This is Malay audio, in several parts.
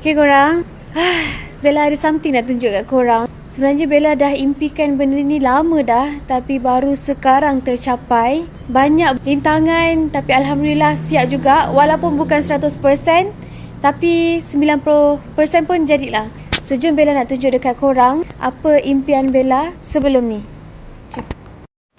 Okay korang, Bella ada something nak tunjuk kat korang. Sebenarnya Bella dah impikan benda ni lama dah, tapi baru sekarang tercapai. Banyak rintangan, tapi Alhamdulillah siap juga. Walaupun bukan 100%, tapi 90% pun jadilah. So jom Bella nak tunjuk dekat korang apa impian Bella sebelum ni.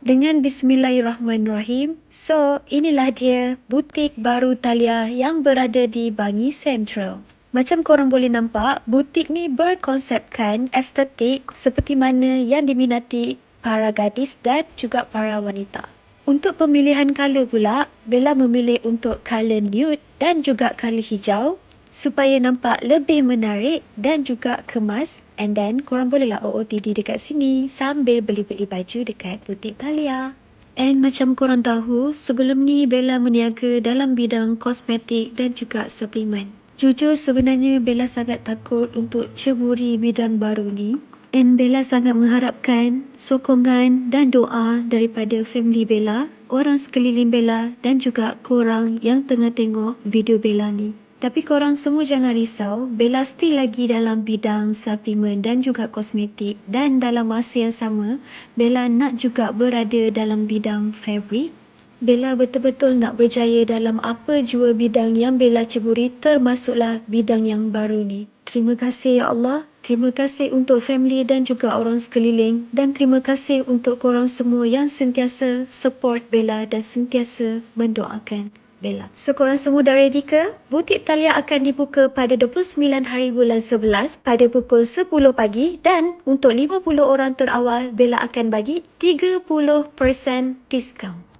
Dengan bismillahirrahmanirrahim. So, inilah dia butik baru Thalia yang berada di Bangi Central. Macam korang boleh nampak, butik ni berkonsepkan estetik seperti mana yang diminati para gadis dan juga para wanita. Untuk pemilihan colour pula, Bella memilih untuk colour nude dan juga colour hijau supaya nampak lebih menarik dan juga kemas. And then korang bolehlah OOTD dekat sini sambil beli-beli baju dekat butik Thalia. And macam korang tahu, sebelum ni Bella meniaga dalam bidang kosmetik dan juga suplemen. Jujur sebenarnya Bella sangat takut untuk ceburi bidang baru ni. And Bella sangat mengharapkan sokongan dan doa daripada family Bella, orang sekeliling Bella dan juga korang yang tengah tengok video Bella ni. Tapi korang semua jangan risau, Bella still lagi dalam bidang suplemen dan juga kosmetik. Dan dalam masa yang sama, Bella nak juga berada dalam bidang fabric. Bella betul-betul nak berjaya dalam apa jua bidang yang Bella ceburi, termasuklah bidang yang baru ni. Terima kasih ya Allah. Terima kasih untuk family dan juga orang sekeliling. Dan terima kasih untuk korang semua yang sentiasa support Bella dan sentiasa mendoakan Bella. So korang semua dah ready ke? Butik Thalia akan dibuka pada 29 hari bulan 11 pada pukul 10 pagi dan untuk 50 orang terawal Bella akan bagi 30% diskaun.